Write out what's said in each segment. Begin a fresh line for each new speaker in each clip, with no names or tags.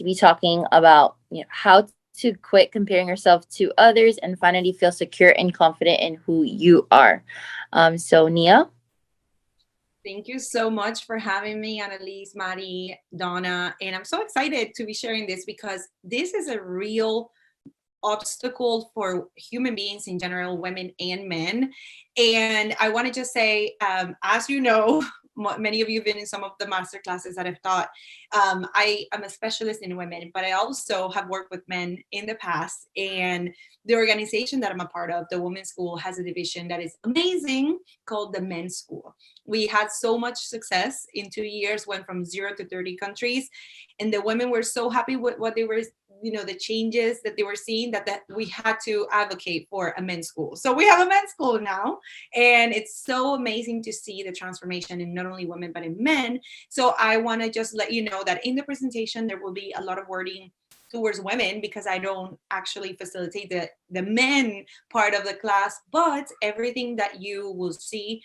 be talking about how to quit comparing yourself to others and finally feel secure and confident in who you are. So, Nia.
Thank you so much for having me, Annalise, Maddie, Donna. And I'm so excited to be sharing this because this is a real obstacle for human beings in general, women and men. And I want to just say, as you know, many of you have been in some of the master classes that I've taught. I am a specialist in women, but I also have worked with men in the past. And the organization that I'm a part of, the Women's School, has a division that is amazing called the Men's School. We had so much success in 2 years, went from 0 to 30 countries. And the women were so happy with what they were, the changes that they were seeing, that we had to advocate for a men's school. So we have a men's school now, and it's so amazing to see the transformation in not only women but in men. So I want to just let you know that in the presentation there will be a lot of wording towards women because I don't actually facilitate the men part of the class, but everything that you will see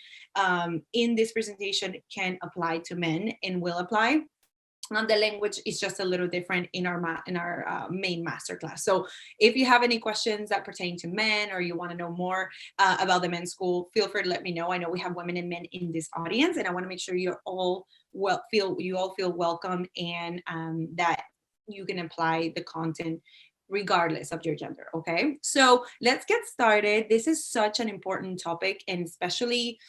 in this presentation can apply to men and will apply. The language is just a little different in our main masterclass. So if you have any questions that pertain to men, or you want to know more about the men's school, feel free to let me know. I know we have women and men in this audience, and I want to make sure you all feel welcome, and that you can apply the content regardless of your gender. Okay, so let's get started. This is such an important topic, and especially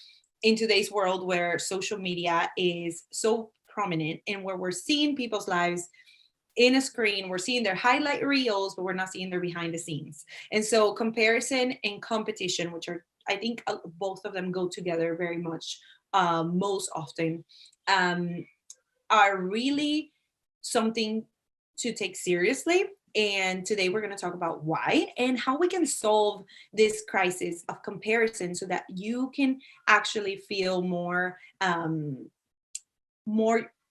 in today's world where social media is so prominent and where we're seeing people's lives in a screen, we're seeing their highlight reels, but we're not seeing their behind the scenes. And so comparison and competition, which are, I think both of them go together very much, most often, are really something to take seriously. And today we're going to talk about why and how we can solve this crisis of comparison so that you can actually feel more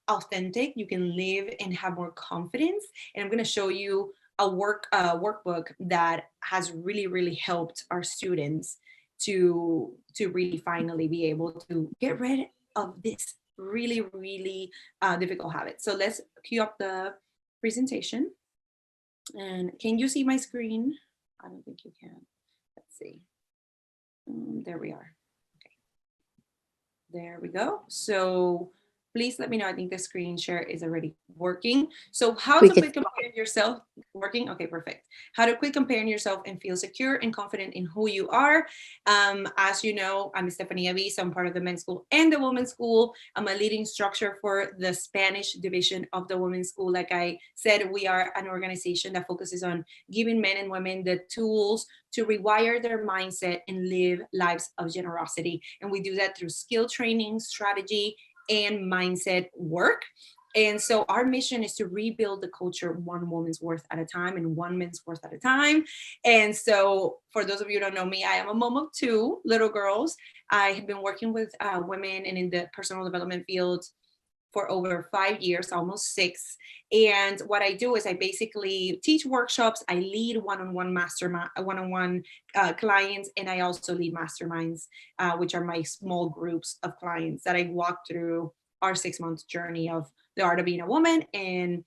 authentic, you can live and have more confidence. And I'm going to show you a workbook that has really helped our students to really finally be able to get rid of this really difficult habit. So let's cue up the presentation. And can you see my screen? I don't think you can. Let's see. There we are. Okay, there we go. So please let me know. I think the screen share is already working. So how to quit comparing yourself. Working? Okay, perfect. How to quit comparing yourself and feel secure and confident in who you are. As you know, I'm Estefania Viso. I'm part of the men's school and the women's school. I'm a leading instructor for the Spanish division of the women's school. Like I said, we are an organization that focuses on giving men and women the tools to rewire their mindset and live lives of generosity. And we do that through skill training, strategy, and mindset work. And so our mission is to rebuild the culture one woman's worth at a time and one man's worth at a time. And so for those of you who don't know me, I am a mom of 2 little girls. I have been working with women and in the personal development field for over 5 years, almost 6. And what I do is I basically teach workshops. I lead one-on-one clients, and I also lead masterminds, which are my small groups of clients that I walk through our 6-month journey of the art of being a woman and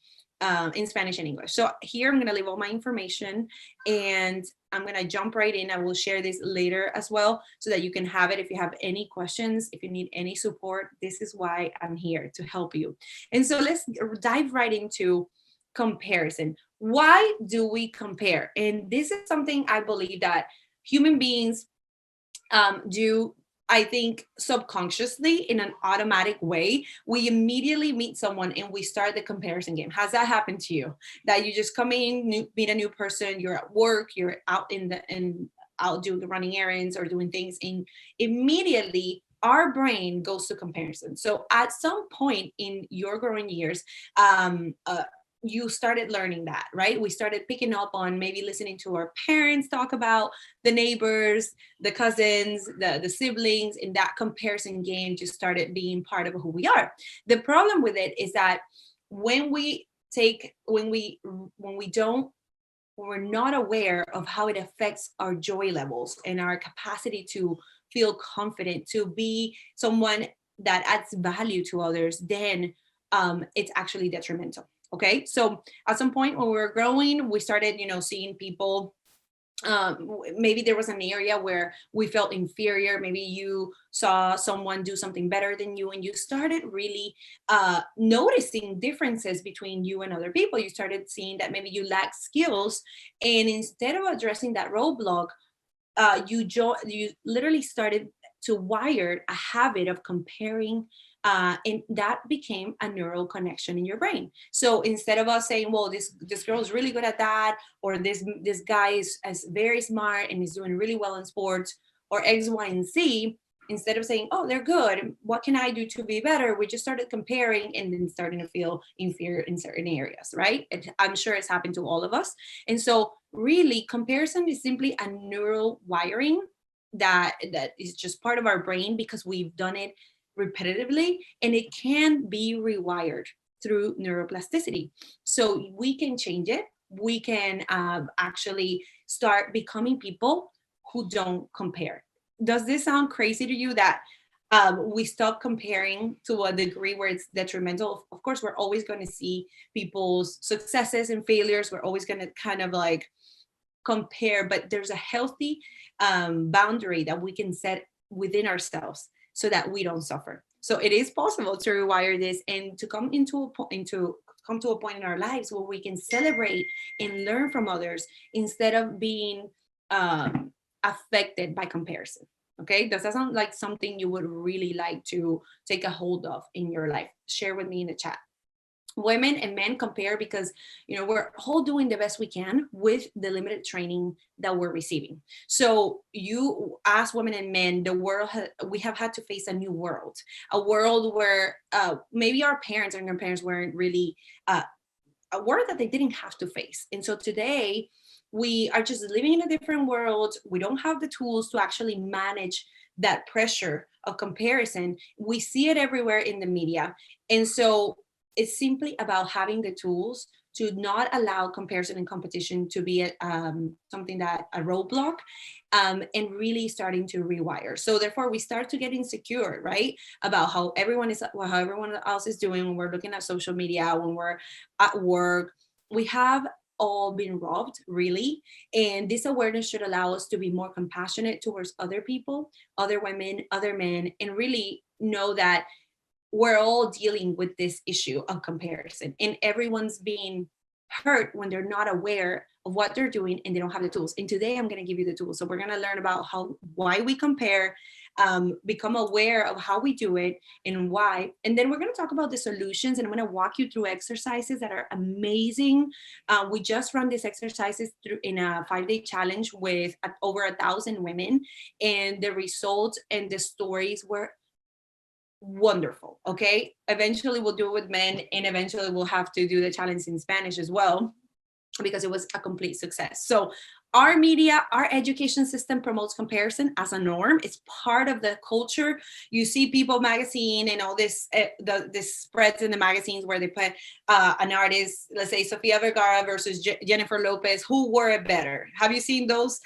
in Spanish and English. So here I'm going to leave all my information and I'm going to jump right in. I will share this later as well so that you can have it. If you have any questions, if you need any support, this is why I'm here to help you. And so let's dive right into comparison. Why do we compare? And this is something I believe that human beings do, I think, subconsciously in an automatic way. We immediately meet someone and we start the comparison game. Has that happened to you? That you just come in, meet a new person, you're at work, you're out out doing the running errands or doing things, and immediately our brain goes to comparison. So at some point in your growing years, you started learning that, right? We started picking up on maybe listening to our parents talk about the neighbors, the cousins, the siblings, and that comparison game just started being part of who we are. The problem with it is that when we're not aware of how it affects our joy levels and our capacity to feel confident, to be someone that adds value to others, then it's actually detrimental. Okay, so at some point when we were growing, we started, seeing people, maybe there was an area where we felt inferior. Maybe you saw someone do something better than you, and you started really noticing differences between you and other people. You started seeing that maybe you lack skills, and instead of addressing that roadblock, you literally started to wire a habit of comparing, and that became a neural connection in your brain. So instead of us saying, well, this girl is really good at that, or this guy is very smart and is doing really well in sports, or X, Y, and Z, instead of saying, oh, they're good, what can I do to be better, we just started comparing and then starting to feel inferior in certain areas, right? I'm sure it's happened to all of us. And so really, comparison is simply a neural wiring that is just part of our brain because we've done it repetitively, and it can be rewired through neuroplasticity. So we can change it. We can actually start becoming people who don't compare. Does this sound crazy to you that we stop comparing to a degree where it's detrimental? Of course, we're always going to see people's successes and failures. We're always going to kind of like compare, but there's a healthy boundary that we can set within ourselves so that we don't suffer. So it is possible to rewire this and to come come to a point in our lives where we can celebrate and learn from others instead of being affected by comparison. Okay, does that sound like something you would really like to take a hold of in your life? Share with me in the chat. Women and men compare because we're all doing the best we can with the limited training that we're receiving. So you, as women and men, we have had to face a new world, a world where maybe our parents and grandparents weren't really a world that they didn't have to face. And so today we are just living in a different world. We don't have the tools to actually manage that pressure of comparison. We see it everywhere in the media. And so it's simply about having the tools to not allow comparison and competition to be something that a roadblock, and really starting to rewire. So therefore, we start to get insecure, right, about how everyone else is doing when we're looking at social media, when we're at work. We have all been robbed, really, and this awareness should allow us to be more compassionate towards other people, other women, other men, and really know that we're all dealing with this issue of comparison, and everyone's being hurt when they're not aware of what they're doing and they don't have the tools. And today I'm going to give you the tools. So we're going to learn about why we compare, become aware of how we do it and why. And then we're going to talk about the solutions, and I'm going to walk you through exercises that are amazing. We just run these exercises through in a 5-day challenge with over 1,000 women, and the results and the stories were wonderful. Okay, eventually we'll do it with men, and eventually we'll have to do the challenge in Spanish as well, because it was a complete success. So our media, our education system promotes comparison as a norm. It's part of the culture. You see People magazine and all this this spreads in the magazines where they put an artist, let's say Sofia Vergara versus Jennifer Lopez, who wore it better. Have you seen those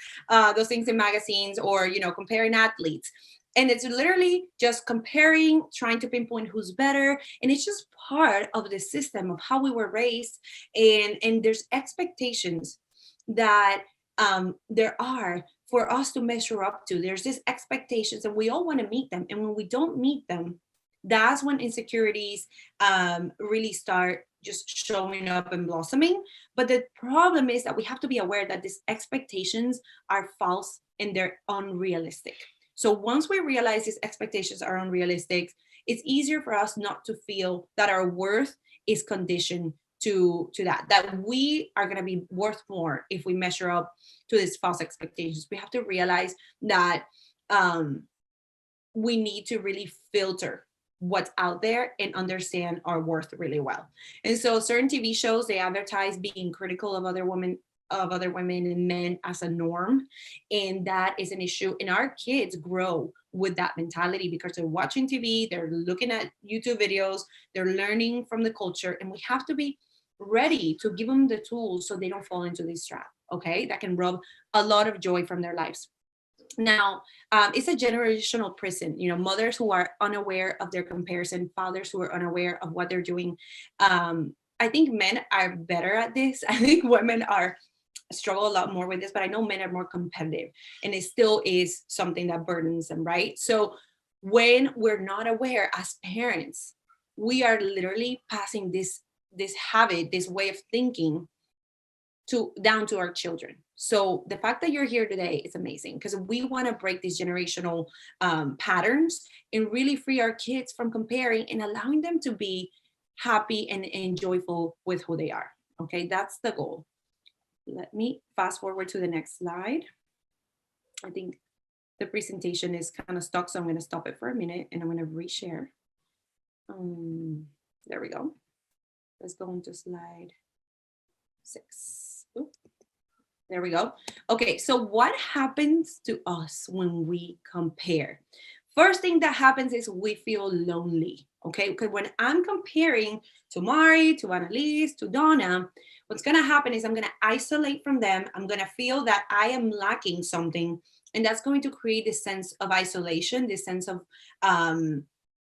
things in magazines? Or comparing athletes, and it's literally just comparing, trying to pinpoint who's better. And it's just part of the system of how we were raised. And there's expectations that there are for us to measure up to. There's these expectations, and we all want to meet them. And when we don't meet them, that's when insecurities really start just showing up and blossoming. But the problem is that we have to be aware that these expectations are false and they're unrealistic. So once we realize these expectations are unrealistic, it's easier for us not to feel that our worth is conditioned to that we are going to be worth more if we measure up to these false expectations. We have to realize that we need to really filter what's out there and understand our worth really well. And so certain TV shows, they advertise being critical of other women and men as a norm, and that is an issue. And our kids grow with that mentality because they're watching TV, they're looking at YouTube videos, they're learning from the culture, and we have to be ready to give them the tools so they don't fall into this trap. Okay, that can rob a lot of joy from their lives. Now, it's a generational prison. Mothers who are unaware of their comparison, fathers who are unaware of what they're doing, I think men are better at this. I think women are struggle a lot more with this, but I know men are more competitive, and it still is something that burdens them, right? So when we're not aware as parents, we are literally passing this habit, this way of thinking to down to our children. So the fact that you're here today is amazing, because we want to break these generational patterns and really free our kids from comparing and allowing them to be happy and joyful with who they are. Okay, that's the goal. Let me fast forward to the next slide. I think the presentation is kind of stuck, so I'm going to stop it for a minute and I'm going to reshare. There we go. Let's go into slide 6. Oop. There we go. Okay, so what happens to us when we compare? First thing that happens is we feel lonely, okay? Because when I'm comparing to Mari, to Annalise, to Donna, what's gonna happen is I'm gonna isolate from them. I'm gonna feel that I am lacking something, and that's going to create this sense of isolation, this sense of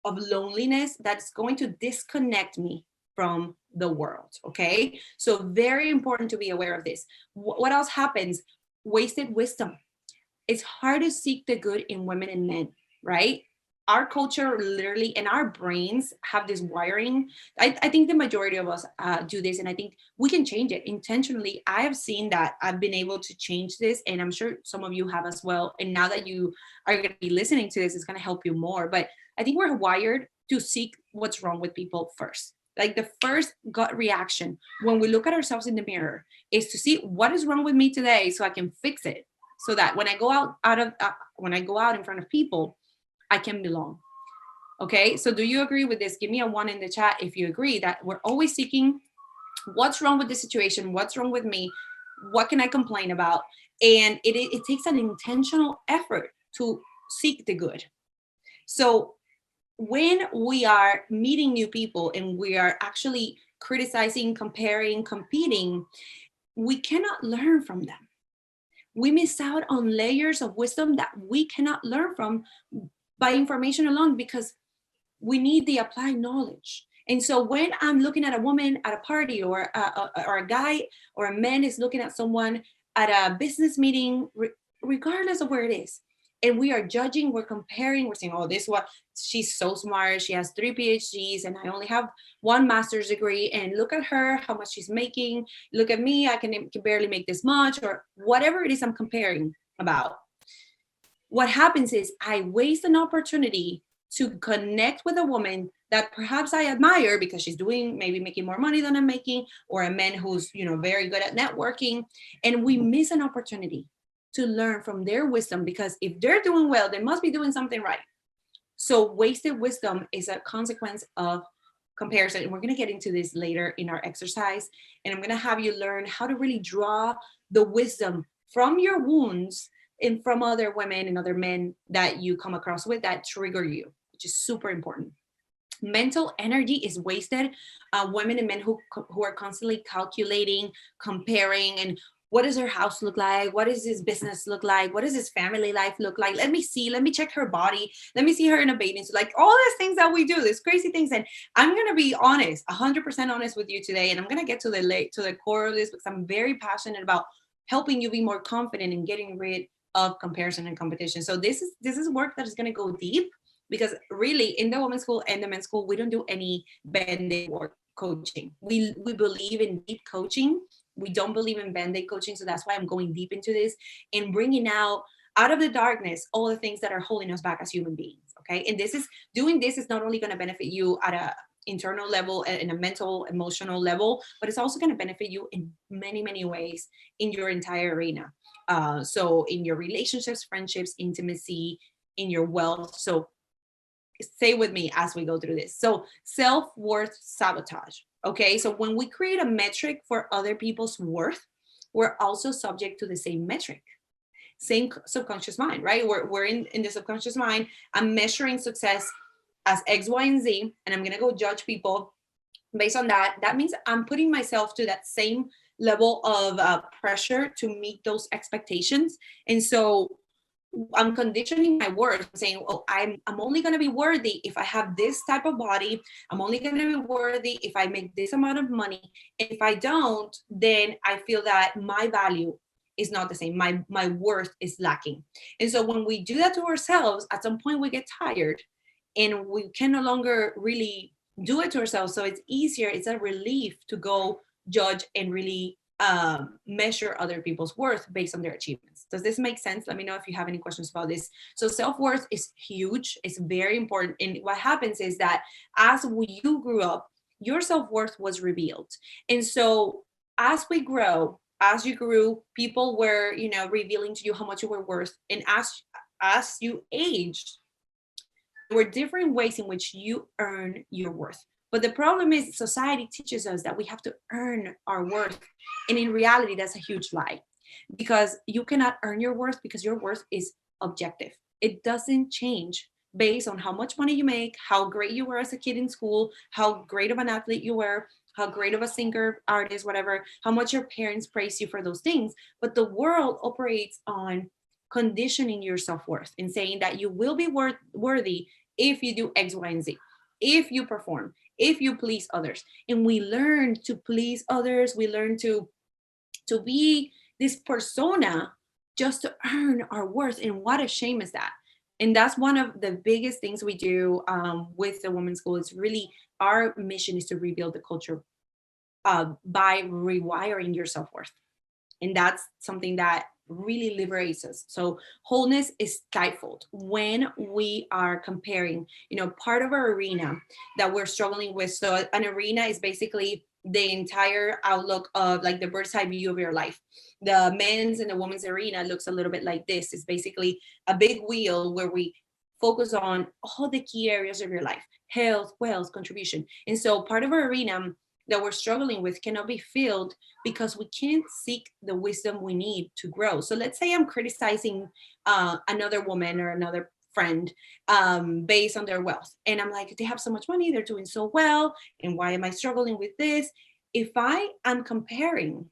loneliness that's going to disconnect me from the world. Okay, so very important to be aware of this. What else happens? Wasted wisdom. It's hard to seek the good in women and men, right? Our culture literally and our brains have this wiring. I think the majority of us do this, and I think we can change it intentionally. I have seen that I've been able to change this, and I'm sure some of you have as well. And now that you are going to be listening to this, it's going to help you more. But I think we're wired to seek what's wrong with people first. Like the first gut reaction when we look at ourselves in the mirror is to see what is wrong with me today so I can fix it, so that when I go when I go out in front of people, I can belong. Okay, so do you agree with this? Give me a 1 in the chat if you agree that we're always seeking what's wrong with the situation, what's wrong with me, what can I complain about? And it takes an intentional effort to seek the good. So when we are meeting new people and we are actually criticizing, comparing, competing, we cannot learn from them. We miss out on layers of wisdom that we cannot learn from by information alone, because we need the applied knowledge. And so when I'm looking at a woman at a party, or a guy or a man is looking at someone at a business meeting, regardless of where it is, and we are judging, we're comparing, we're saying, oh, this one, she's so smart, she has 3 PhDs and I only have 1 master's degree, and look at her, how much she's making, look at me, I can barely make this much, or whatever it is I'm comparing about. What happens is I waste an opportunity to connect with a woman that perhaps I admire because she's doing, maybe making more money than I'm making, or a man who's, very good at networking, and we miss an opportunity to learn from their wisdom, because if they're doing well, they must be doing something right. So wasted wisdom is a consequence of comparison. And we're going to get into this later in our exercise. And I'm going to have you learn how to really draw the wisdom from your wounds and from other women and other men that you come across with that trigger you, which is super important. Mental energy is wasted. Women and men who are constantly calculating, comparing, and what does her house look like? What does his business look like? What does his family life look like? Let me check her body. Let me see her in a bathing suit. Like all these things that we do, these crazy things. And I'm going to be honest, 100% honest with you today. And I'm going to get to the core of this, because I'm very passionate about helping you be more confident in getting rid of comparison and competition. So this is work that is going to go deep, because really in the women's school and the men's school, we don't do any band-aid work coaching. We believe in deep coaching. We don't believe in band-aid coaching. So that's why I'm going deep into this and bringing out of the darkness all the things that are holding us back as human beings. Okay. And doing this is not only going to benefit you at a internal level and in a mental, emotional level, but it's also going to benefit you in many, many ways in your entire arena. So in your relationships, friendships, intimacy, in your wealth. So stay with me as we go through this. So self-worth sabotage. Okay. So when we create a metric for other people's worth, we're also subject to the same metric. Same subconscious mind, right? We're in the subconscious mind. I'm measuring success as X, Y, and Z, and I'm going to go judge people based on that. That means I'm putting myself to that same level of pressure to meet those expectations. And so I'm conditioning my worth, saying, "Oh, I'm only going to be worthy if I have this type of body. I'm only going to be worthy if I make this amount of money. And if I don't, then I feel that my value is not the same. My worth is lacking." And so when we do that to ourselves, at some point we get tired and we can no longer really do it to ourselves. So it's easier, it's a relief to go judge and really measure other people's worth based on their achievements. Does this make sense? Let me know if you have any questions about this. So self-worth is huge, it's very important. And what happens is that as you grew up, your self-worth was revealed. And so as we grow, as you grew, people were, revealing to you how much you were worth. And as you aged, there were different ways in which you earn your worth. But the problem is society teaches us that we have to earn our worth. And in reality, that's a huge lie, because you cannot earn your worth, because your worth is objective. It doesn't change based on how much money you make, how great you were as a kid in school, how great of an athlete you were, how great of a singer, artist, whatever, how much your parents praise you for those things. But the world operates on conditioning your self-worth and saying that you will be worthy if you do X, Y, and Z, if you perform, if you please others. And we learn to please others, we learn to be this persona just to earn our worth. And what a shame is that. And that's one of the biggest things we do with the women's school. Is really, our mission is to rebuild the culture by rewiring your self-worth. And that's something that really liberates us. So wholeness is stifled when we are comparing, part of our arena that we're struggling with. So an arena is basically the entire outlook of, like, the bird's eye view of your life. The men's and the women's arena looks a little bit like this. It's basically a big wheel where we focus on all the key areas of your life: health, wealth, contribution. And so part of our arena that we're struggling with cannot be filled because we can't seek the wisdom we need to grow. So let's say I'm criticizing another woman or another friend based on their wealth. And I'm like, they have so much money, they're doing so well, and why am I struggling with this? If I am comparing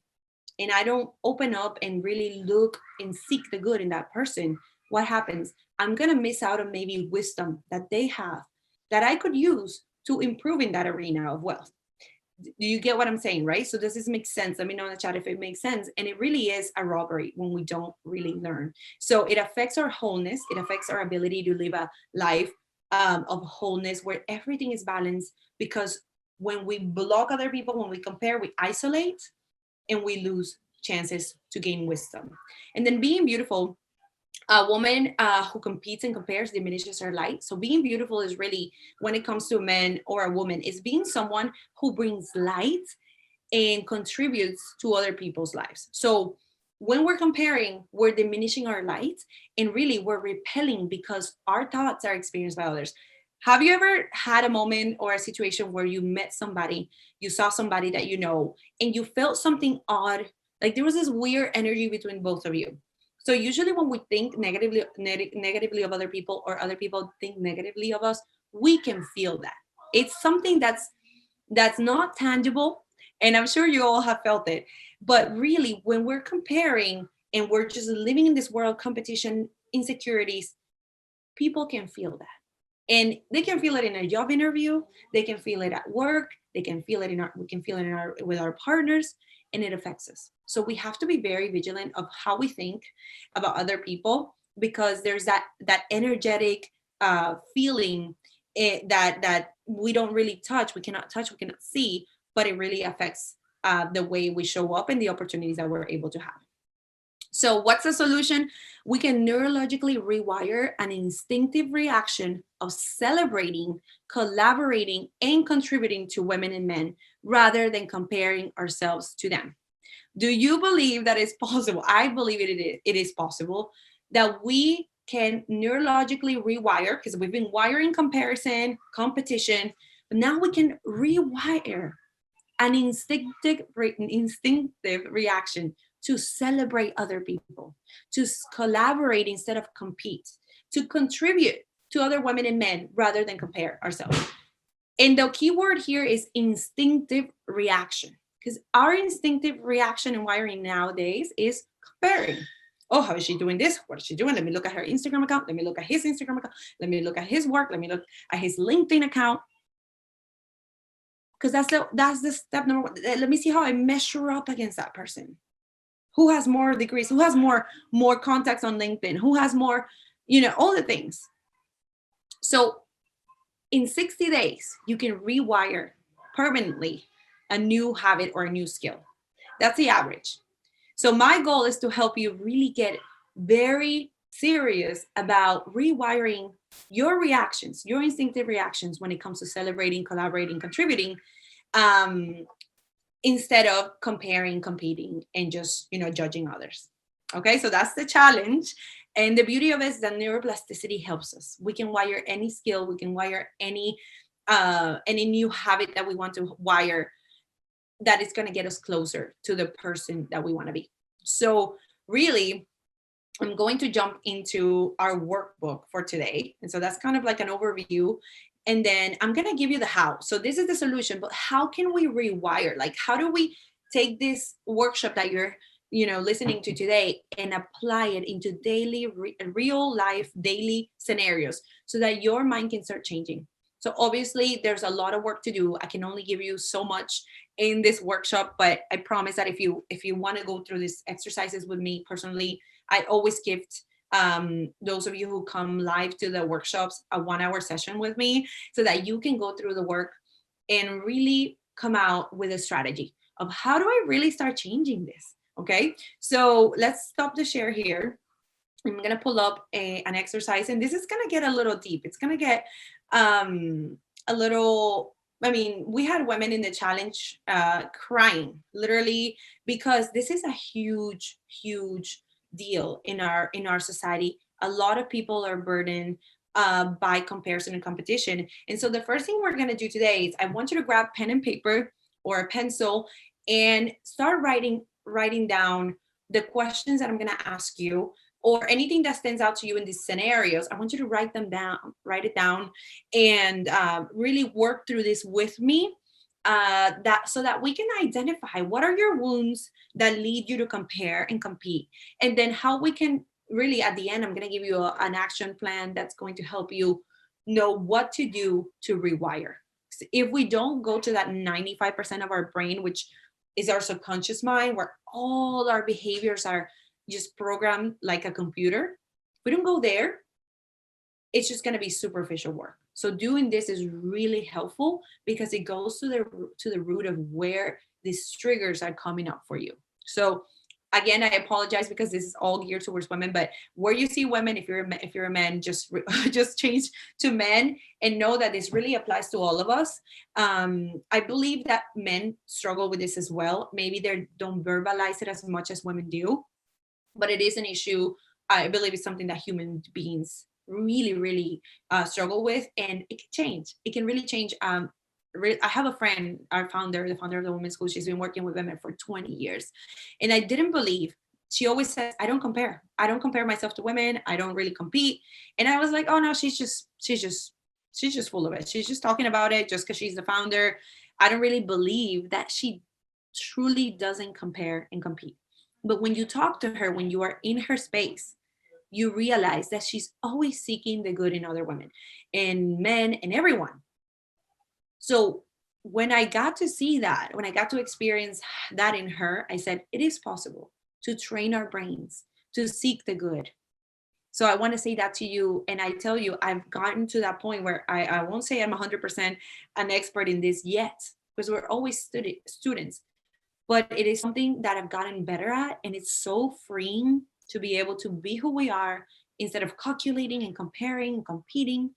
and I don't open up and really look and seek the good in that person, what happens? I'm going to miss out on maybe wisdom that they have that I could use to improve in that arena of wealth. Do you get what I'm saying, right? So does this make sense? Let me know in the chat if it makes sense. And it really is a robbery when we don't really learn. So it affects our wholeness. It affects our ability to live a life of wholeness where everything is balanced. Because when we block other people, when we compare, we isolate and we lose chances to gain wisdom. And then being beautiful, a woman who competes and compares diminishes her light. So being beautiful is really, when it comes to a man or a woman, is being someone who brings light and contributes to other people's lives. So when we're comparing, we're diminishing our light, and really we're repelling because our thoughts are experienced by others. Have you ever had a moment or a situation where you met somebody, you saw somebody that you know, and you felt something odd? Like there was this weird energy between both of you. So usually when we think negatively of other people, or other people think negatively of us, we can feel that. It's something that's not tangible, and I'm sure you all have felt it. But really, when we're comparing and we're just living in this world competition, insecurities, people can feel that. And they can feel it in a job interview, they can feel it at work, they can feel it in our we can feel it in our with our partners, and it affects us. So we have to be very vigilant of how we think about other people, because there's that energetic feeling that we don't really touch, we cannot touch, we cannot see, but it really affects the way we show up and the opportunities that we're able to have. So what's the solution? We can neurologically rewire an instinctive reaction of celebrating, collaborating, and contributing to women and men rather than comparing ourselves to them. Do you believe that it's possible? I believe it is possible that we can neurologically rewire, because we've been wiring comparison, competition, but now we can rewire an instinctive reaction to celebrate other people, to collaborate instead of compete, to contribute to other women and men rather than compare ourselves. And the key word here is instinctive reaction, because our instinctive reaction and wiring nowadays is comparing. Oh, how is she doing this? What is she doing? Let me look at her Instagram account. Let me look at his Instagram account. Let me look at his work. Let me look at his LinkedIn account. Because that's the step number one. Let me see how I measure up against that person. Who has more degrees? Who has more contacts on LinkedIn? Who has more, all the things. So in 60 days, you can rewire permanently a new habit or a new skill. That's the average. So my goal is to help you really get very serious about rewiring your reactions, your instinctive reactions when it comes to celebrating, collaborating, contributing, um, instead of comparing, competing, and just judging others. Okay, so that's the challenge. And the beauty of it is that neuroplasticity helps us. We can wire any skill, we can wire any new habit that we want to wire, that is going to get us closer to the person that we want to be. So really, I'm going to jump into our workbook for today. And so that's kind of like an overview. And then I'm going to give you the how. So this is the solution, but how can we rewire? Like, how do we take this workshop that you're, listening to today and apply it into daily, real life, daily scenarios so that your mind can start changing? So obviously there's a lot of work to do. I can only give you so much in this workshop, but I promise that if you want to go through these exercises with me personally, I always gift those of you who come live to the workshops a 1 hour session with me so that you can go through the work and really come out with a strategy of how do I really start changing this. Okay, so let's stop the share here. I'm going to pull up an exercise, and this is going to get a little deep. It's going to get a little, I mean, we had women in the challenge crying literally, because this is a huge, huge deal in our society. A lot of people are burdened by comparison and competition. And so the first thing we're going to do today is I want you to grab pen and paper or a pencil and start writing down the questions that I'm going to ask you, or anything that stands out to you in these scenarios. I want you to write it down, and really work through this with me. That so that we can identify what are your wounds that lead you to compare and compete, and then how we can really, at the end, I'm going to give you an action plan that's going to help you know what to do to rewire. If we don't go to that 95% of our brain, which is our subconscious mind, where all our behaviors are just programmed like a computer, we don't go there, it's just going to be superficial work. So doing this is really helpful because it goes to the root of where these triggers are coming up for you. So again, I apologize because this is all geared towards women, but where you see women, if you're a man, just just change to men and know that this really applies to all of us. I believe that men struggle with this as well. Maybe they don't verbalize it as much as women do, but it is an issue. I believe it's something that human beings really, really struggle with, and it can change. It can really change. I have a friend, the founder of the women's school. She's been working with women for 20 years, and I didn't believe. She always says, "I don't compare. I don't compare myself to women. I don't really compete." And I was like, "Oh no, she's just full of it. She's just talking about it just because she's the founder." I don't really believe that she truly doesn't compare and compete. But when you talk to her, when you are in her space, you realize that she's always seeking the good in other women and men and everyone. So when I got to see that, when I got to experience that in her, I said, it is possible to train our brains to seek the good. So I want to say that to you. And I tell you, I've gotten to that point where I won't say I'm 100% an expert in this yet, because we're always students, but it is something that I've gotten better at. And it's so freeing to be able to be who we are instead of calculating and comparing and competing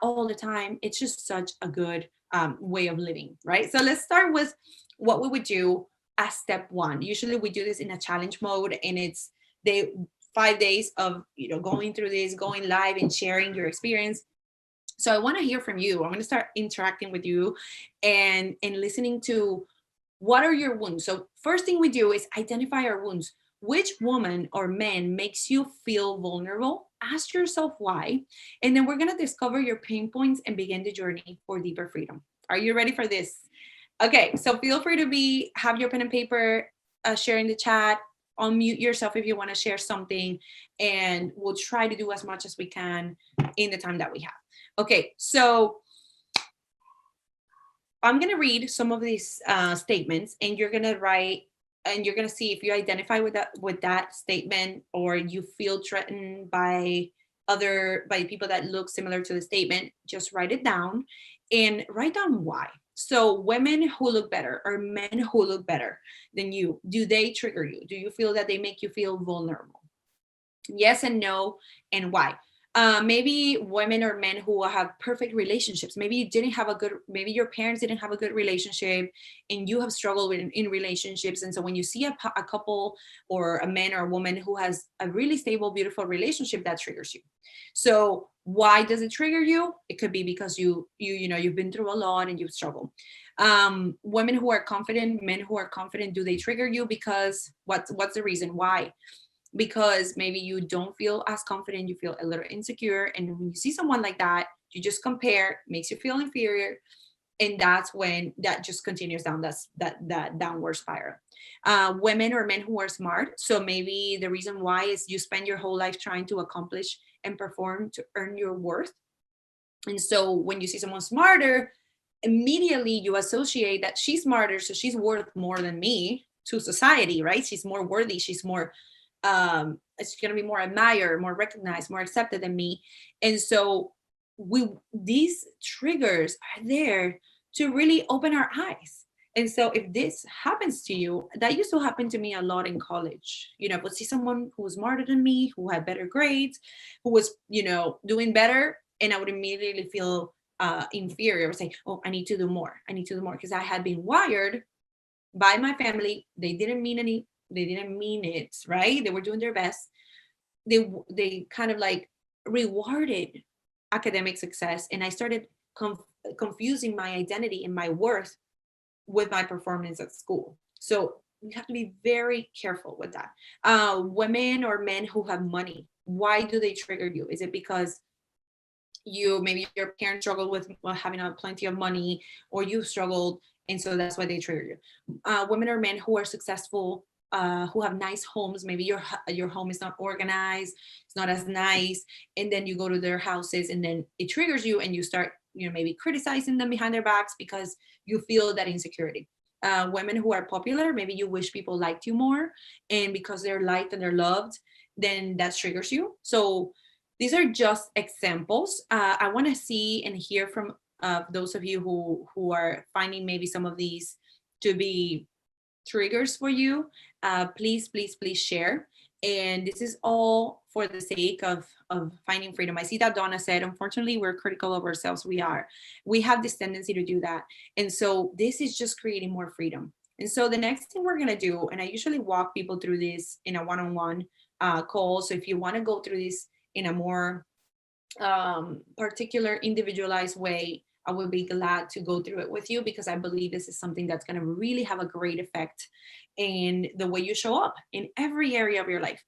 all the time. It's just such a good way of living, right? So let's start with what we would do as step one. Usually we do this in a challenge mode, and it's they 5 days of going through this, going live and sharing your experience. So I want to hear from you. I'm going to start interacting with you and listening to what are your wounds. So first thing we do is identify our wounds. Which woman or man makes you feel vulnerable? Ask yourself why. And then we're going to discover your pain points and begin the journey for deeper freedom. Are you ready for this? Okay, so feel free to have your pen and paper, share in the chat, unmute yourself if you want to share something, and we'll try to do as much as we can in the time that we have. Okay, so I'm going to read some of these statements, and you're going to write, and you're going to see if you identify with that statement, or you feel threatened by people that look similar to the statement. Just write it down and write down why. So women who look better or men who look better than you, do they trigger you? Do you feel that they make you feel vulnerable? Yes and no, and why? Maybe women or men who have perfect relationships. Maybe you didn't have a good, maybe your parents didn't have a good relationship, and you have struggled in relationships. And so when you see a couple or a man or a woman who has a really stable, beautiful relationship, that triggers you. So why does it trigger you? It could be because you've been through a lot and you've struggled. Women who are confident, men who are confident, do they trigger you? Because what's the reason why? Because maybe you don't feel as confident, you feel a little insecure, and when you see someone like that, you just compare, makes you feel inferior, and that's when that just continues down that downward spiral. Women or men who are smart, so maybe the reason why is you spend your whole life trying to accomplish and perform to earn your worth, and so when you see someone smarter, immediately you associate that she's smarter, so she's worth more than me to society, right? She's more worthy, she's more it's going to be more admired, more recognized, more accepted than me. And so these triggers are there to really open our eyes. And so if this happens to you, that used to happen to me a lot in college. I would see someone who was smarter than me, who had better grades, who was, doing better, and I would immediately feel inferior. I would say, oh, I need to do more. I need to do more, because I had been wired by my family. They didn't mean it, right? They were doing their best. They kind of like rewarded academic success, and I started confusing my identity and my worth with my performance at school. So you have to be very careful with that. Women or men who have money, why do they trigger you? Is it because maybe your parents struggled with having plenty of money, or you struggled, and so that's why they trigger you? Women or men who are successful, who have nice homes, maybe your home is not organized, it's not as nice, and then you go to their houses, and then it triggers you, and you start maybe criticizing them behind their backs because you feel that insecurity. Women who are popular, maybe you wish people liked you more, and because they're liked and they're loved, then that triggers you. So these are just examples. I want to see and hear from those of you who are finding maybe some of these to be triggers for you. Please, please, please share. And this is all for the sake of finding freedom. I see that Donna said, unfortunately, we're critical of ourselves. We have this tendency to do that. And so this is just creating more freedom. And so the next thing we're going to do, and I usually walk people through this in a one-on-one call. So if you want to go through this in a more particular, individualized way, I would be glad to go through it with you, because I believe this is something that's going to really have a great effect in the way you show up in every area of your life.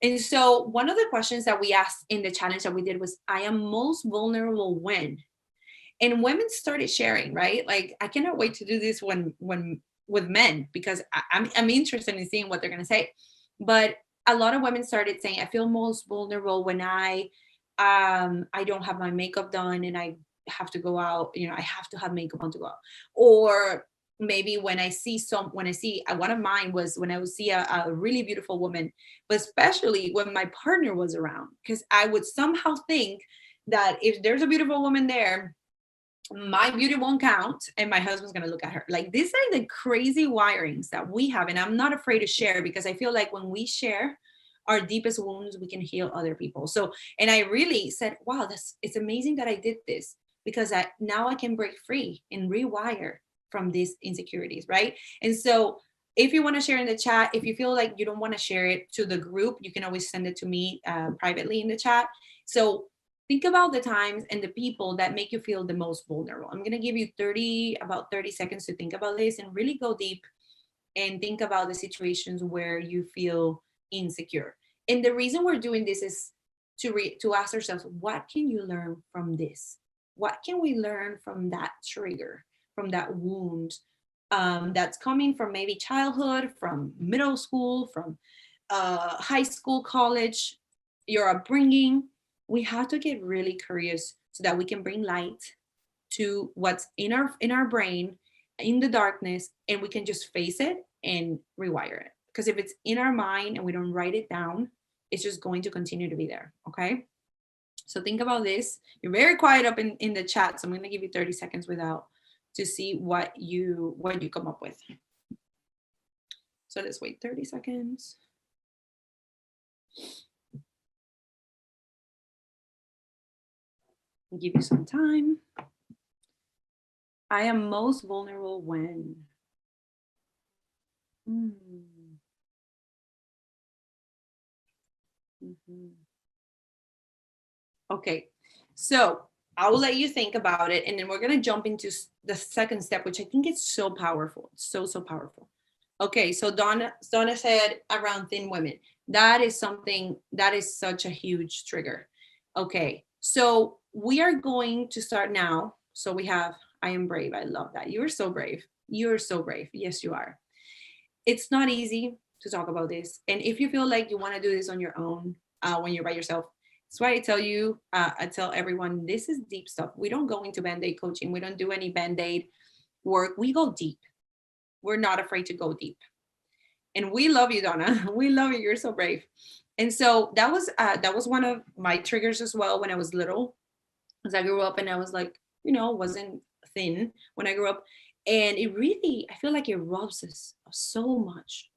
And so one of the questions that we asked in the challenge that we did was, I am most vulnerable when? And women started sharing, right? Like, I cannot wait to do this when with men, because I'm interested in seeing what they're going to say. But a lot of women started saying, I feel most vulnerable when I don't have my makeup done, and I have to go out, I have to have makeup on to go out. Or maybe when I see one of mine was when I would see a really beautiful woman, but especially when my partner was around, because I would somehow think that if there's a beautiful woman there, my beauty won't count, and my husband's going to look at her. Like, these are the crazy wirings that we have, and I'm not afraid to share, because I feel like when we share our deepest wounds, we can heal other people. So, and I really said, wow, it's amazing that I did this, because now I can break free and rewire from these insecurities, right? And so if you want to share in the chat, if you feel like you don't want to share it to the group, you can always send it to me privately in the chat. So think about the times and the people that make you feel the most vulnerable. I'm going to give you about 30 seconds to think about this and really go deep and think about the situations where you feel insecure. And the reason we're doing this is to ask ourselves, what can you learn from this? What can we learn from that trigger, from that wound that's coming from maybe childhood, from middle school, from high school, college, your upbringing. We have to get really curious so that we can bring light to what's in our brain, in the darkness, and we can just face it and rewire it. Because if it's in our mind and we don't write it down, it's just going to continue to be there. Okay. So think about this. You're very quiet up in the chat, so I'm going to give you 30 seconds without to see what you come up with. So let's wait 30 seconds. I'll give you some time. I am most vulnerable when. Okay, so I will let you think about it, and then we're gonna jump into the second step, which I think is so powerful. It's so powerful. Okay, so Donna said around thin women. That is something that is such a huge trigger. Okay, so we are going to start now. So we have I am brave. I love that. You are so brave. You're so brave. Yes, you are. It's not easy to talk about this, and if you feel like you want to do this on your own, when you're by yourself, that's why I tell you, I tell everyone, this is deep stuff. We don't go into band-aid coaching. We don't do any band-aid work. We go deep. We're not afraid to go deep. And we love you, Donna. We love you. You're so brave. And so that was one of my triggers as well when I was little, as I grew up, and I was like, wasn't thin when I grew up. And it really, I feel like it robs us of so much,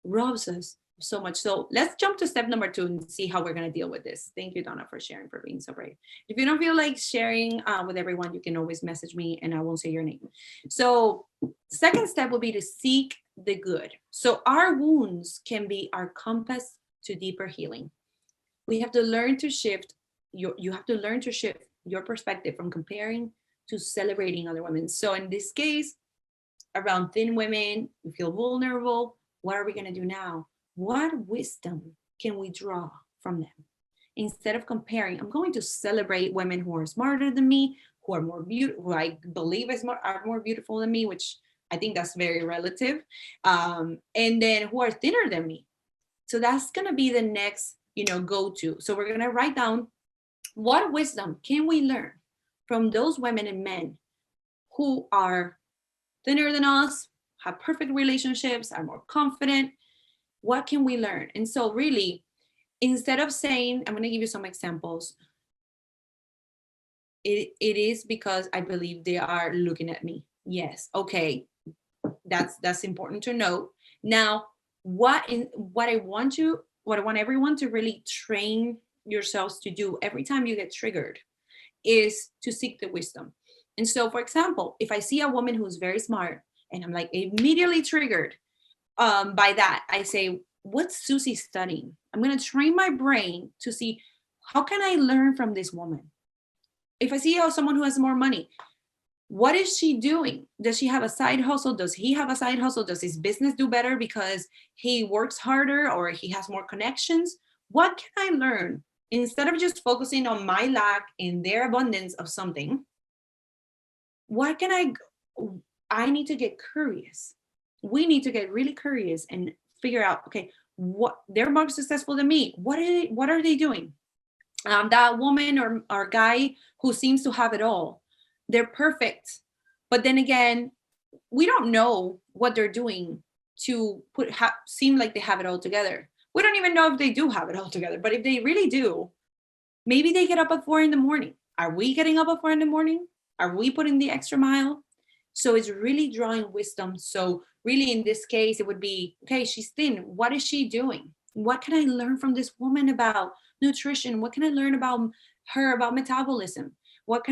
robs us so much. So let's jump to step number 2 and see how we're going to deal with this. Thank you, Donna, for sharing, for being so brave. If you don't feel like sharing with everyone, you can always message me and I won't say your name. So second step will be to seek the good. So our wounds can be our compass to deeper healing. We have to learn to shift you have to learn to shift your perspective from comparing to celebrating other women. So in this case, around thin women, we feel vulnerable. What are we going to do now? What wisdom can we draw from them? Instead of comparing, I'm going to celebrate women who are smarter than me, who are more beautiful, who I believe are more beautiful than me, which I think that's very relative, and then who are thinner than me. So that's going to be the next, go-to. So we're going to write down what wisdom can we learn from those women and men who are thinner than us, have perfect relationships, are more confident. What can we learn? And so really, instead of saying, I'm going to give you some examples. It is because I believe they are looking at me. Yes. Okay. That's important to note. Now, what I want everyone to really train yourselves to do every time you get triggered is to seek the wisdom. And so, for example, if I see a woman who's very smart and I'm like immediately triggered by that, I say, what's Susie studying? I'm going to train my brain to see, how can I learn from this woman? If I see someone who has more money, what is she doing? Does she have a side hustle? Does he have a side hustle? Does his business do better because he works harder or he has more connections? What can I learn? Instead of just focusing on my lack and their abundance of something, what can I need to get curious. We need to get really curious and figure out, okay, what they're more successful than me. What are they doing? That woman or guy who seems to have it all, they're perfect. But then again, we don't know what they're doing to seem like they have it all together. We don't even know if they do have it all together. But if they really do, maybe they get up at 4 a.m. Are we getting up at 4 a.m? Are we putting the extra mile? So it's really drawing wisdom. So really in this case, it would be, okay, she's thin. What is she doing? What can I learn from this woman about nutrition? What can I learn about her, about metabolism? What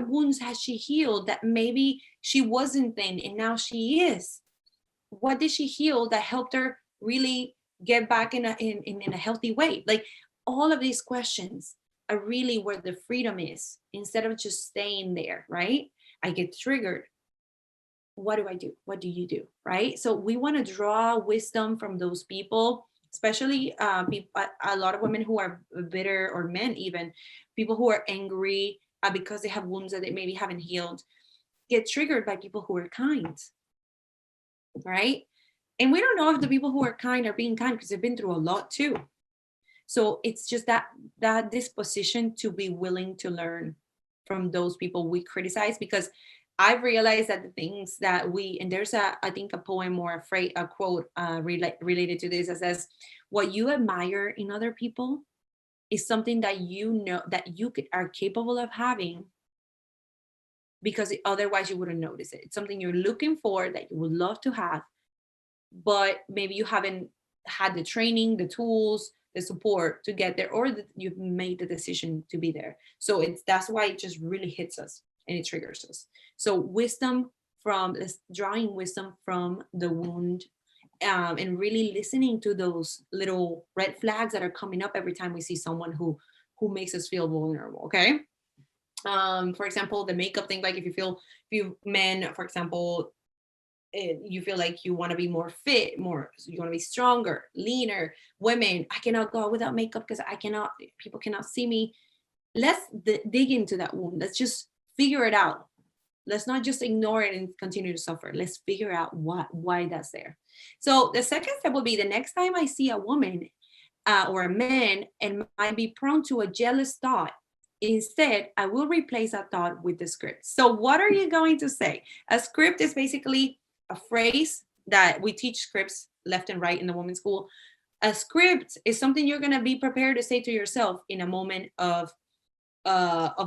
wounds has she healed that maybe she wasn't thin and now she is? What did she heal that helped her really get back in a healthy way? Like all of these questions are really where the freedom is, instead of just staying there, right? I get triggered. What do I do? What do you do? Right? So we want to draw wisdom from those people, especially a lot of women who are bitter, or men even, people who are angry because they have wounds that they maybe haven't healed, get triggered by people who are kind, right? And we don't know if the people who are kind are being kind because they've been through a lot too. So it's just that disposition to be willing to learn from those people we criticize, because I've realized that the things that we, and there's a, I think a poem or a quote related to this that says, what you admire in other people is something that you know that are capable of having, because otherwise you wouldn't notice it. It's something you're looking for that you would love to have, but maybe you haven't had the training, the tools, the support to get there, or that you've made the decision to be there. So that's why it just really hits us and it triggers us. So wisdom from drawing wisdom from the wound, and really listening to those little red flags that are coming up every time we see someone who makes us feel vulnerable. Okay. For example, the makeup thing, like if you men, for example, you feel like you want to be more fit, more, you want to be stronger, leaner. Women, I cannot go without makeup because I cannot, people cannot see me. Let's dig into that wound. Let's just figure it out. Let's not just ignore it and continue to suffer. Let's figure out why that's there. So the second step will be, the next time I see a woman or a man and might be prone to a jealous thought, instead I will replace that thought with the script. So what are you going to say? A script is basically a phrase that we teach scripts left and right in the women's school. A script is something you're going to be prepared to say to yourself in a moment of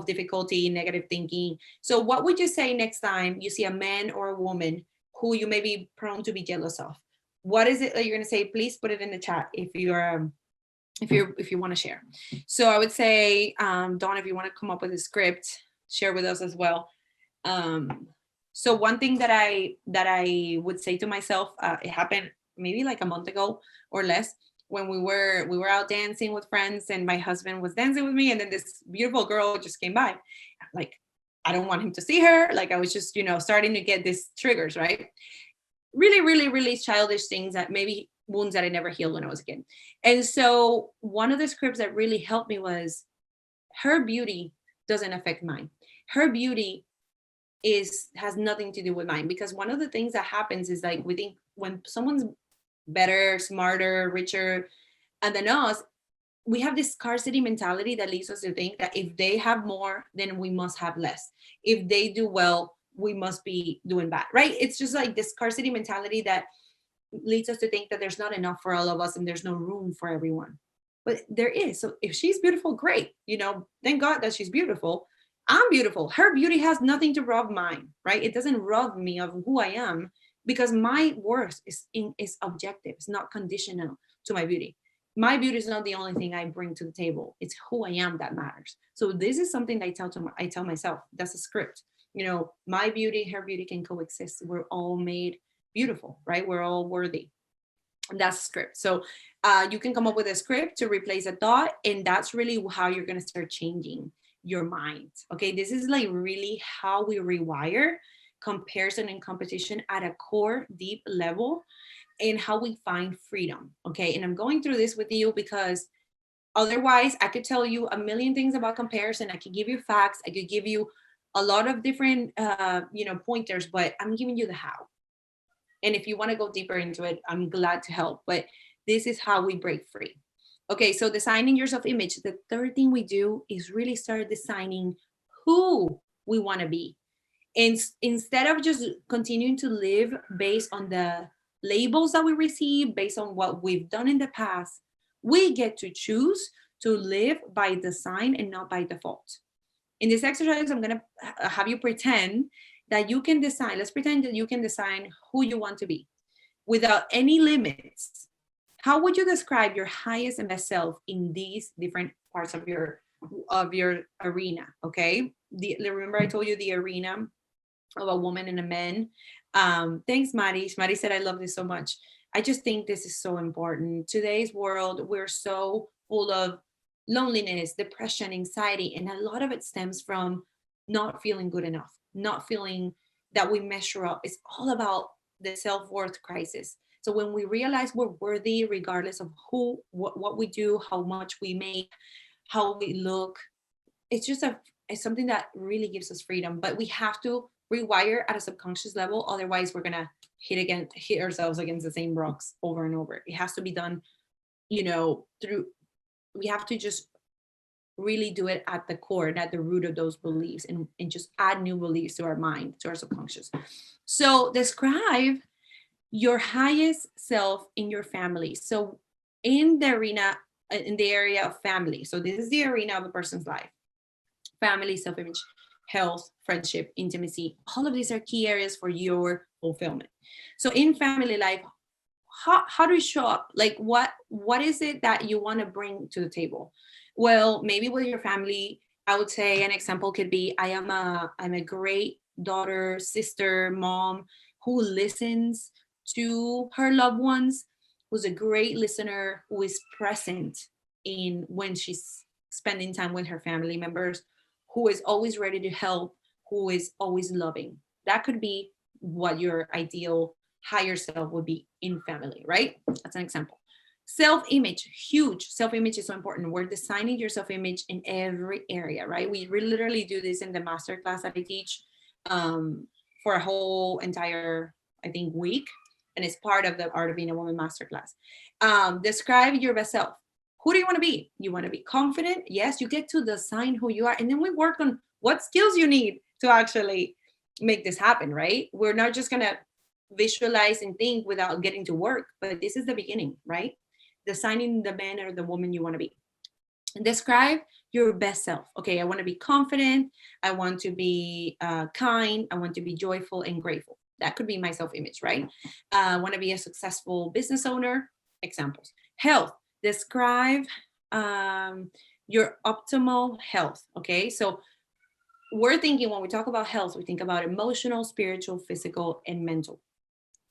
difficulty, negative thinking. So what would you say next time you see a man or a woman who you may be prone to be jealous of? What is it that you're going to say? Please put it in the chat if you want to share. So I would say, Dawn, if you want to come up with a script, share with us as well. So one thing that I would say to myself, it happened maybe like a month ago or less, when we were out dancing with friends and my husband was dancing with me, and then this beautiful girl just came by. Like, I don't want him to see her. Like, I was just, starting to get these triggers, right? Really, really, really childish things, that maybe wounds that I never healed when I was a kid. And so one of the scripts that really helped me was, her beauty doesn't affect mine. Her beauty has nothing to do with mine. Because one of the things that happens is, like, we think when someone's better, smarter, richer and than us, we have this scarcity mentality that leads us to think that if they have more, then we must have less. If they do well, we must be doing bad, right? It's just like this scarcity mentality that leads us to think that there's not enough for all of us and there's no room for everyone. But there is. So if she's beautiful, great. Thank God that she's beautiful. I'm beautiful. Her beauty has nothing to rob mine, right? It doesn't rob me of who I am, because my worth is objective. It's not conditional to my beauty. My beauty is not the only thing I bring to the table. It's who I am that matters. So this is something that I tell myself. That's a script. My beauty, her beauty can coexist. We're all made beautiful, right? We're all worthy. And that's a script. So you can come up with a script to replace a thought, and that's really how you're going to start changing your mind. Okay, this is like really how we rewire comparison and competition at a core deep level, and how we find freedom. Okay, and I'm going through this with you because otherwise I could tell you a million things about comparison. I could give you facts, I could give you a lot of different pointers, but I'm giving you the how. And if you want to go deeper into it, I'm glad to help. But this is how we break free. Okay, so designing your self image. The third thing we do is really start designing who we want to be. And instead of just continuing to live based on the labels that we receive, based on what we've done in the past, we get to choose to live by design and not by default. In this exercise, I'm going to have you pretend that you can design. Let's pretend that you can design who you want to be without any limits. How would you describe your highest and best self in these different parts of your arena? Okay, remember I told you the arena of a woman and a man. Thanks, Maddie. Maddie said, I love this so much. I just think this is so important. Today's world, we're so full of loneliness, depression, anxiety, and a lot of it stems from not feeling good enough, not feeling that we measure up. It's all about the self-worth crisis. So when we realize we're worthy, regardless of what we do, how much we make, how we look, it's something that really gives us freedom. But we have to rewire at a subconscious level. Otherwise, we're gonna hit ourselves against the same rocks over and over. It has to be done, through. We have to just really do it at the core and at the root of those beliefs, and just add new beliefs to our mind, to our subconscious. So describe your highest self in your family. So in the arena, in the area of family. So this is the arena of a person's life: family, self-image, health, friendship, intimacy. All of these are key areas for your fulfillment. So in family life, how do you show up? Like what is it that you want to bring to the table? Well, maybe with your family, I would say an example could be, I'm a great daughter, sister, mom who listens to her loved ones, who's a great listener, who is present in when she's spending time with her family members, who is always ready to help, who is always loving. That could be what your ideal higher self would be in family, right? That's an example. Self-image, huge. Self-image is so important. We're designing your self-image in every area, right? We literally do this in the masterclass that I teach, for a whole entire, I think, week. And it's part of the Art of Being a Woman masterclass. Describe your best self. Who do you want to be? You want to be confident? Yes, you get to design who you are. And then we work on what skills you need to actually make this happen, right? We're not just going to visualize and think without getting to work, but this is the beginning, right? Designing the man or the woman you want to be. And describe your best self. Okay, I want to be confident. I want to be kind. I want to be joyful and grateful. That could be my self-image, right? I want to be a successful business owner. Examples. Health. Describe your optimal health. Okay, so we're thinking, when we talk about health, we think about emotional, spiritual, physical, and mental.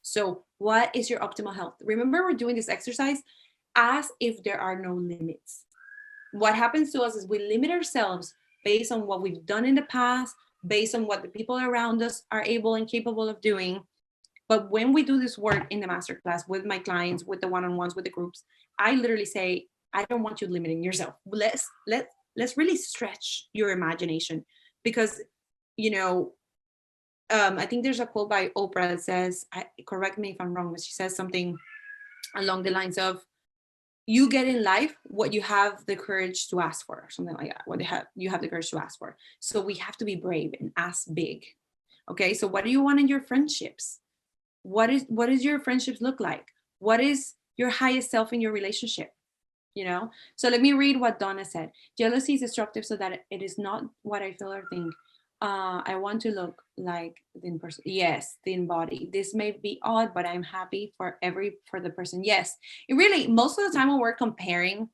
So what is your optimal health? Remember, we're doing this exercise as if there are no limits. What happens to us is we limit ourselves based on what we've done in the past, based on what the people around us are able and capable of doing. But when we do this work in the masterclass with my clients, with the one-on-ones, with the groups, I literally say, I don't want you limiting yourself. Let's really stretch your imagination, because I think there's a quote by Oprah that says, correct me if I'm wrong, but she says something along the lines of, you get in life what you have the courage to ask for, or something like that. What you have the courage to ask for. So we have to be brave and ask big. Okay, so what do you want in your friendships? What does your friendships look like? What is your highest self in your relationship? So let me read what Donna said. Jealousy is destructive so that it is not what I feel or think. I want to look like thin person. Yes, thin body. This may be odd, but I'm happy for the person. Yes, it really, most of the time when we're comparing,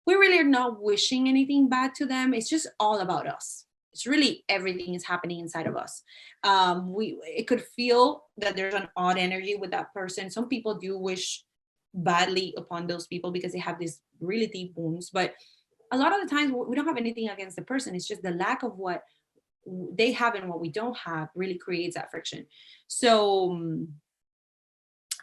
we really are not wishing anything bad to them. It's just all about us. It's really everything is happening inside of us. It could feel that there's an odd energy with that person. Some people do wish badly upon those people because they have these really deep wounds, but a lot of the times we don't have anything against the person. It's just the lack of what they have and what we don't have really creates that friction. So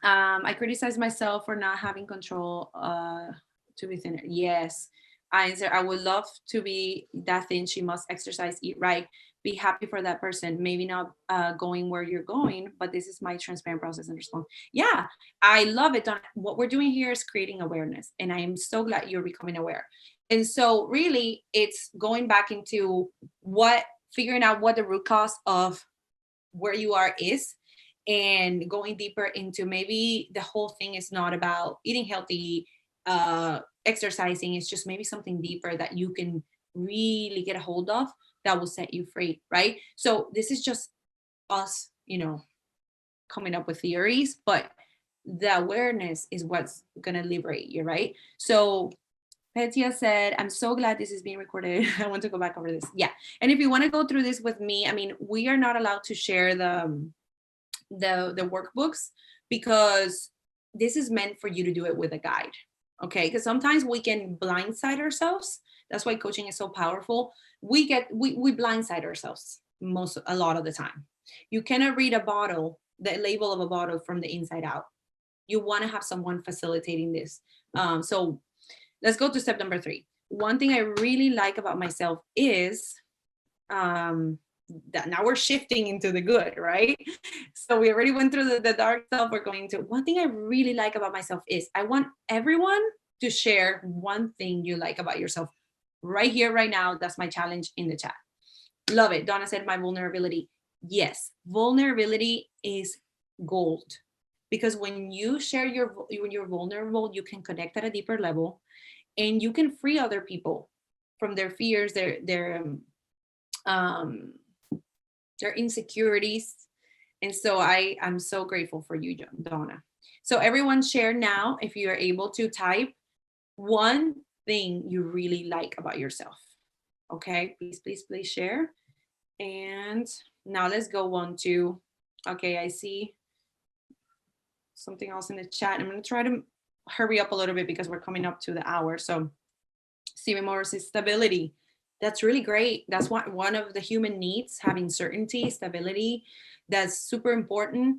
I criticize myself for not having control to be thinner. Yes. I answer, I would love to be that thin. She must exercise, eat right, be happy for that person. Maybe not going where you're going, but this is my transparent process and response. Yeah, I love it. What we're doing here is creating awareness. And I am so glad you're becoming aware. And so really it's going back into figuring out what the root cause of where you are is, and going deeper into maybe the whole thing is not about eating healthy, exercising. It's just maybe something deeper that you can really get a hold of that will set you free, right? So this is just us, coming up with theories, but the awareness is what's going to liberate you, right? So Petia said, I'm so glad this is being recorded. I want to go back over this. Yeah. And if you want to go through this with me, I mean, we are not allowed to share the workbooks, because this is meant for you to do it with a guide. Okay. Because sometimes we can blindside ourselves. That's why coaching is so powerful. We blindside ourselves a lot of the time. You cannot read the label of a bottle from the inside out. You want to have someone facilitating this. So let's go to step number 3. One thing I really like about myself is that now we're shifting into the good, right? So we already went through the dark self. We're going to, one thing I really like about myself is I want everyone to share one thing you like about yourself right here, right now. That's my challenge in the chat. Love it. Donna said my vulnerability. Yes, vulnerability is gold, because when you share when you're vulnerable, you can connect at a deeper level, and you can free other people from their fears, um, their insecurities. And so I'm so grateful for you, Donna. So everyone share now, if you are able to type one thing you really like about yourself. Okay, please, please, please share. And now let's go on to, okay, I see something else in the chat. I'm going to try to hurry up a little bit because we're coming up to the hour. So Stephen Morris is stability. That's really great. That's one of the human needs, having certainty, stability. That's super important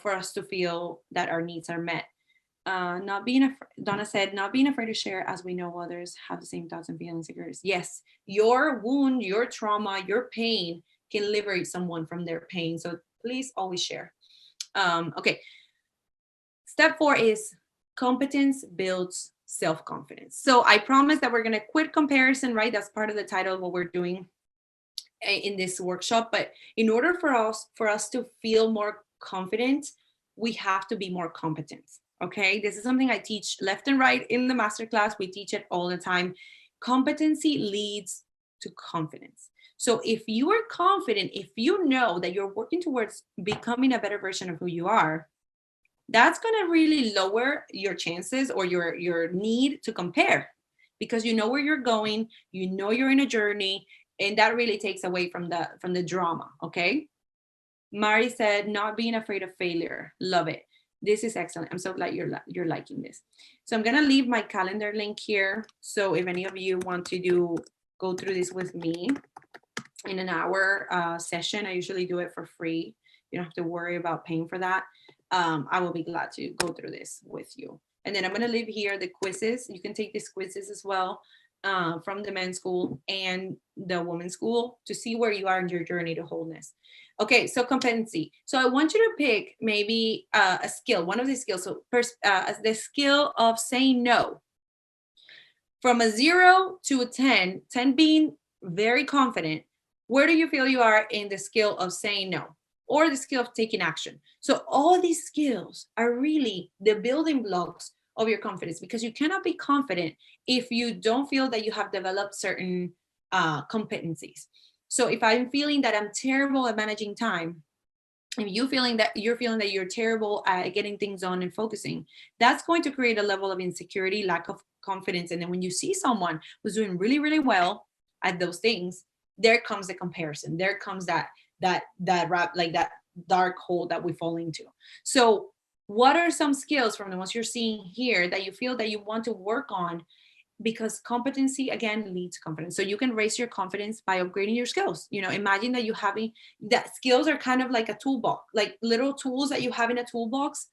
for us to feel that our needs are met. Not being Donna said, not being afraid to share, as we know others have the same thoughts and feelings. Yes, your wound, your trauma, your pain can liberate someone from their pain. So please always share. Okay. Step 4 is competence builds self-confidence. So I promise that we're going to quit comparison, right? That's part of the title of what we're doing in this workshop. But in order for us to feel more confident, we have to be more competent. Okay, this is something I teach left and right in the masterclass. We teach it all the time. Competency leads to confidence. So if you are confident, if you know that you're working towards becoming a better version of who you are, that's going to really lower your chances or your need to compare, because you know where you're going, you know you're in a journey, and that really takes away from the drama. Okay, Mari said not being afraid of failure. Love it. This is excellent. I'm so glad you're liking this. So I'm going to leave my calendar link here, so if any of you want to go through this with me in an hour session, I usually do it for free. You don't have to worry about paying for that. I will be glad to go through this with you. And then I'm going to leave here the quizzes. You can take these quizzes as well from the men's school and the women's school to see where you are in your journey to wholeness. Okay, so competency. So I want you to pick maybe a skill, one of these skills. So first, the skill of saying no. From a 0 to a 10, 10 being very confident, where do you feel you are in the skill of saying no or the skill of taking action? So all these skills are really the building blocks of your confidence, because you cannot be confident if you don't feel that you have developed certain competencies. So if I'm feeling that I'm terrible at managing time, if you're feeling that you're terrible at getting things done and focusing, that's going to create a level of insecurity, lack of confidence. And then when you see someone who's doing really, really well at those things, there comes the comparison. There comes that dark hole that we fall into. So what are some skills from the ones you're seeing here that you feel that you want to work on? Because competency again leads to confidence. So you can raise your confidence by upgrading your skills. Imagine that you having that skills are kind of like a toolbox, like little tools that you have in a toolbox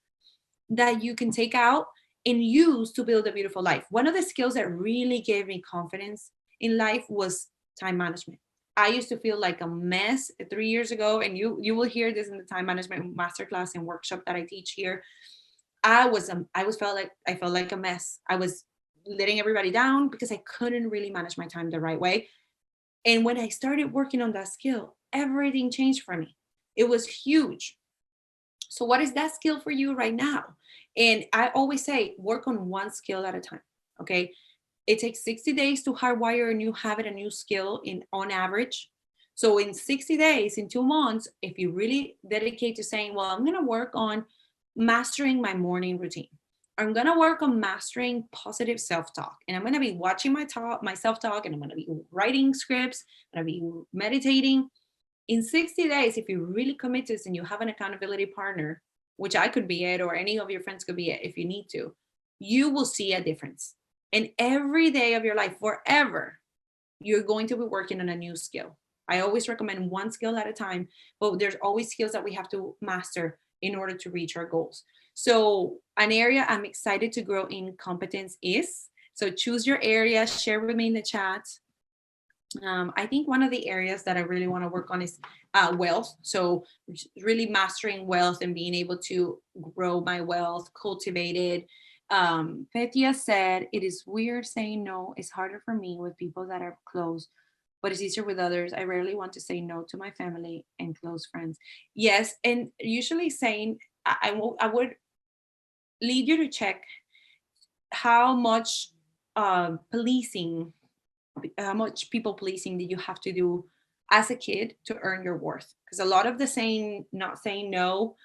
that you can take out and use to build a beautiful life. One of the skills that really gave me confidence in life was time management. I used to feel like a mess 3 years ago, and you will hear this in the time management masterclass and workshop that I teach here. I felt like a mess. I was letting everybody down because I couldn't really manage my time the right way. And when I started working on that skill, everything changed for me. It was huge. So what is that skill for you right now? And I always say, work on one skill at a time. Okay. It takes 60 days to hardwire a new habit, a new skill on average. So in 60 days, in 2 months, if you really dedicate to saying, well, I'm going to work on mastering my morning routine. I'm going to work on mastering positive self-talk. And I'm going to be watching my self-talk, and I'm going to be writing scripts. I'm going to be meditating. In 60 days, if you really commit to this and you have an accountability partner, which I could be it, or any of your friends could be it if you need to, you will see a difference. And every day of your life, forever, you're going to be working on a new skill. I always recommend one skill at a time, but there's always skills that we have to master in order to reach our goals. So an area I'm excited to grow in competence is, so choose your area, share with me in the chat. I think one of the areas that I really want to work on is wealth. So really mastering wealth and being able to grow my wealth, cultivate it. Petia said, "It is weird saying no. It's harder for me with people that are close, but it's easier with others. I rarely want to say no to my family and close friends." Yes, and usually saying I would lead you to check how much policing how much people pleasing did you have to do as a kid to earn your worth? Because a lot of the saying not saying no,